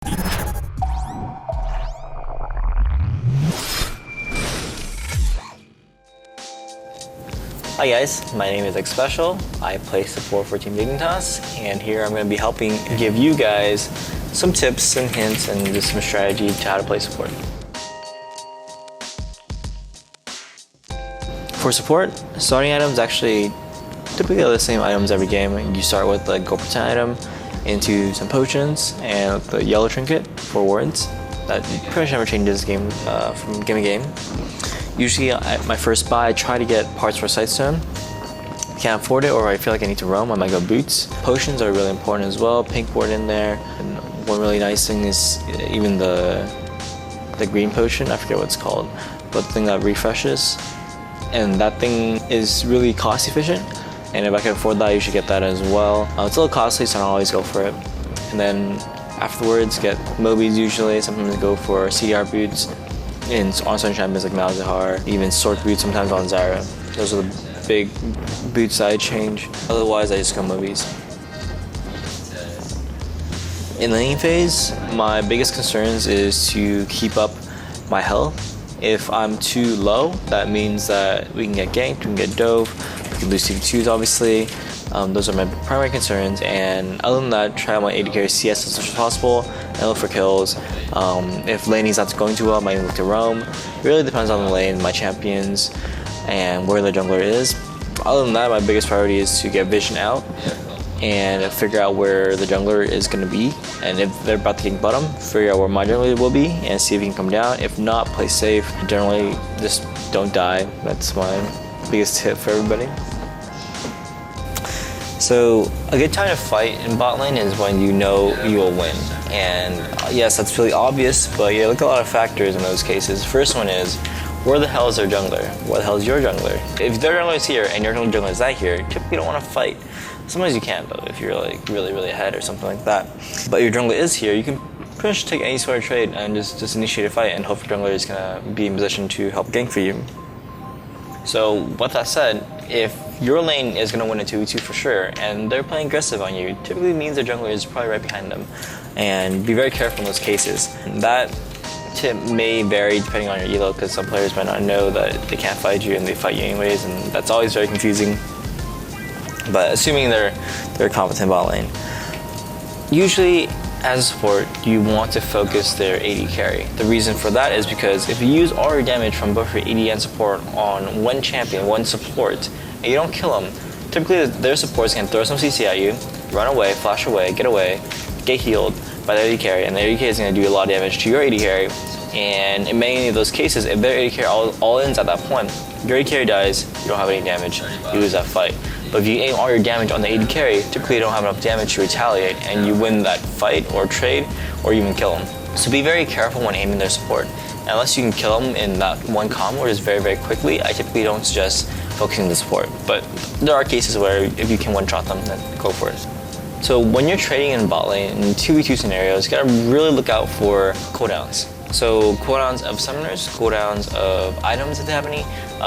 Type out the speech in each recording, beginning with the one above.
Hi guys, my name is Xpecial. I play support for Team Dignitas, and here I'm going to be helping give you guys some tips, some hints, and just some strategy to how to play support. For support, starting items actually typically are the same items every game. You start with the Go Pretend item into some potions and the yellow trinket for wards. That pretty much never changes game from game to game. Usually at my first buy, I try to get parts for Sightstone. Can't afford it, or I feel like I need to roam, I might go boots. Potions are really important as well. Pink ward in there. And one really nice thing is even the green potion, I forget what it's called, but the thing that refreshes. And that thing is really cost efficient. And if I can afford that, I usually get that as well. It's a little costly, so I don't always go for it. And then afterwards, get Mobies usually. Sometimes I go for CDR boots. On certain champions like Malzahar, even Sword boots sometimes on Zyra. Those are the big boots that I change. Otherwise, I just go Mobies. In laning phase, my biggest concerns is to keep up my health. If I'm too low, that means that we can get ganked, we can get dove, we can lose TV2s obviously. Those are my primary concerns, and other than that, try out my AD carry CS as much as possible and look for kills. If laning's not going too well, I might look to roam. It really depends on the lane, my champions, and where the jungler is. Other than that, my biggest priority is to get vision out and figure out where the jungler is going to be. And if they're about to gank bottom, figure out where my jungler will be and see if he can come down. If not, play safe. Generally, just don't die. That's my biggest tip for everybody. So a good time to fight in bot lane is when you know you will win. And yes, that's really obvious, but you look at a lot of factors in those cases. First one is, where the hell is their jungler? Where the hell is your jungler? If their jungler is here and your jungler is not here, typically you don't want to fight. Sometimes you can, though, if you're like really ahead or something like that. But your jungler is here, you can pretty much take any sort of trade and just initiate a fight and hope your jungler is gonna be in position to help gank for you. So with that said, if your lane is going to win a 2v2 for sure, and they're playing aggressive on you, typically means their jungler is probably right behind them. And be very careful in those cases. That tip may vary depending on your elo, because some players might not know that they can't fight you and they fight you anyways, and that's always very confusing. But assuming they're competent bot lane, usually as a support, you want to focus their AD carry. The reason for that is because if you use all your damage from both your AD and support on one champion, one support, and you don't kill them, typically their supports can throw some CC at you, run away, flash away, get healed by their AD carry, and their AD carry is going to do a lot of damage to your AD carry. And in many of those cases, if their AD carry all ends at that point, your AD carry dies, you don't have any damage, you lose that fight. But if you aim all your damage on the AD carry, typically you don't have enough damage to retaliate, and you win that fight or trade, or even kill them. So be very careful when aiming their support. And unless you can kill them in that one combo or just very quickly, I typically don't suggest focusing the support. But there are cases where if you can one-shot them, then go for it. So when you're trading in bot lane, in 2v2 scenarios, you gotta really look out for cooldowns. So cooldowns of summoners, cooldowns of items if they have any,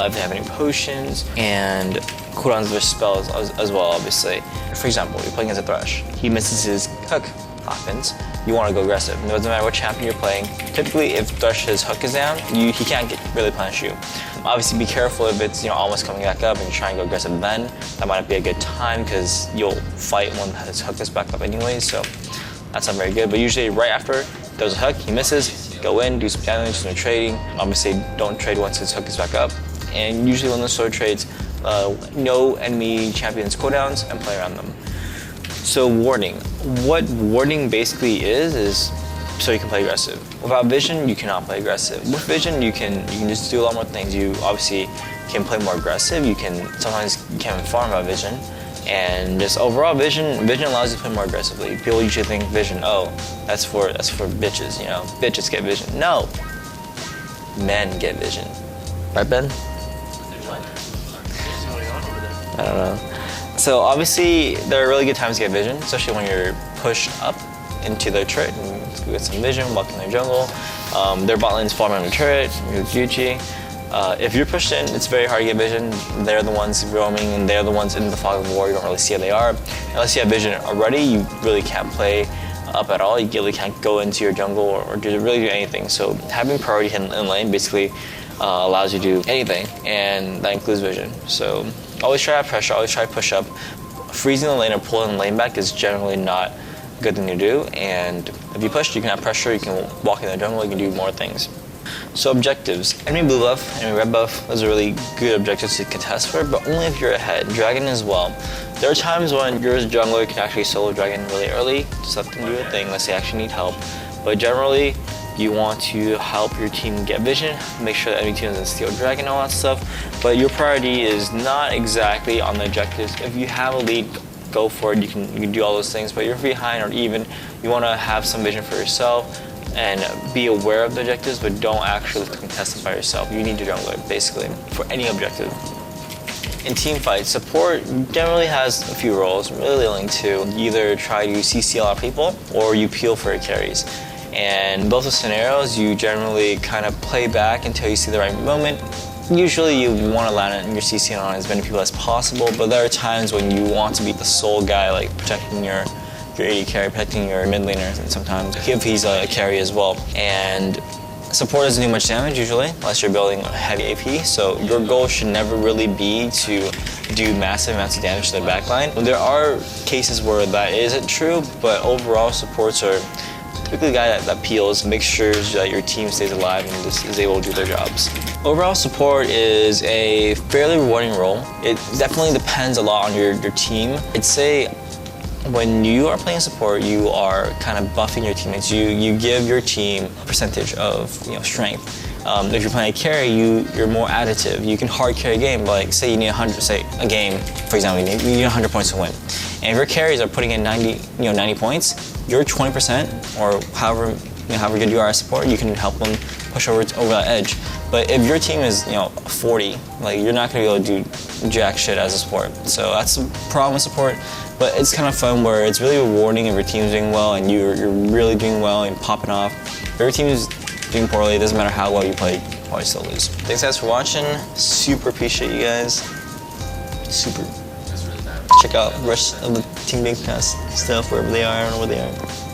if they have any potions, and cooldowns of their spells as well, obviously. For example, you're playing against a Thresh. He misses his hook, happens. You want to go aggressive. It doesn't matter what champion you're playing. Typically, if Thresh's hook is down, he can't really punish you. Obviously, be careful if it's almost coming back up and you're trying to go aggressive then. That might not be a good time because you'll fight when his hook is back up anyways, so that's not very good. But usually right after there's a hook, he misses, go in, do some damage, some trading. Obviously, don't trade once his hook is back up. And usually when those sword trades, know enemy champions' cooldowns and play around them. So warding. What warding basically is so you can play aggressive. Without vision, you cannot play aggressive. With vision, you can just do a lot more things. You obviously can play more aggressive. You can farm without vision, and just overall vision allows you to play more aggressively. People usually think vision, oh, that's for bitches, bitches get vision. No, men get vision. Right, Ben? I don't know. So obviously, there are really good times to get vision, especially when you're pushed up into their turret and get some vision, walk in their jungle. Their bot lane's farming on the turret, you're Gucci. If you're pushed in, it's very hard to get vision. They're the ones roaming and they're the ones in the fog of war. You don't really see how they are. Unless you have vision already, you really can't play up at all. You really can't go into your jungle or really do anything. So having priority in lane basically allows you to do anything, and that includes vision. So always try to have pressure, always try to push up. Freezing the lane or pulling the lane back is generally not a good thing to do, and if you push, you can have pressure, you can walk in the jungle, you can do more things. So objectives. Enemy blue buff, enemy red buff, those are really good objectives to contest for, but only if you're ahead. Dragon as well. There are times when you're a jungler, you can actually solo dragon really early, just let them do a thing unless they actually need help. But generally, you want to help your team get vision, make sure that enemy team doesn't steal dragon, all that stuff. But your priority is not exactly on the objectives. If you have a lead, go for it, you can do all those things, but you're behind or even, you want to have some vision for yourself and be aware of the objectives, but don't actually contest them by yourself. You need your jungler, basically, for any objective. In team fights, support generally has a few roles. I'm really willing to either try to CC a lot of people or you peel for your carries. And both the scenarios, you generally kind of play back until you see the right moment. Usually you want to land it and you're CCing on as many people as possible, but there are times when you want to be the sole guy, like protecting your AD carry, protecting your mid laner, and sometimes if he's a carry as well. And support doesn't do much damage usually, unless you're building heavy AP, so your goal should never really be to do massive amounts of damage to the backline. There are cases where that isn't true, but overall supports are typically the guy that peels, makes sure that your team stays alive and is able to do their jobs. Overall support is a fairly rewarding role. It definitely depends a lot on your team. I'd say when you are playing support, you are kind of buffing your teammates. You give your team a percentage of strength. If you're playing a carry, you're more additive. You can hard carry a game, like say you need 100, say a game, for example, you need 100 points to win. And if your carries are putting in 90 points, your 20% or however good you are as support, you can help them push over that edge. But if your team is 40, like you're not gonna be able to do jack shit as a support. So that's the problem with support. But it's kind of fun where it's really rewarding if your team's doing well and you're really doing well and popping off. If your team is doing poorly, it doesn't matter how well you play, you probably still lose. Thanks guys for watching. Super appreciate you guys. Super. Check out the rest of the Team Dignitas stuff wherever they are. I don't know where they are.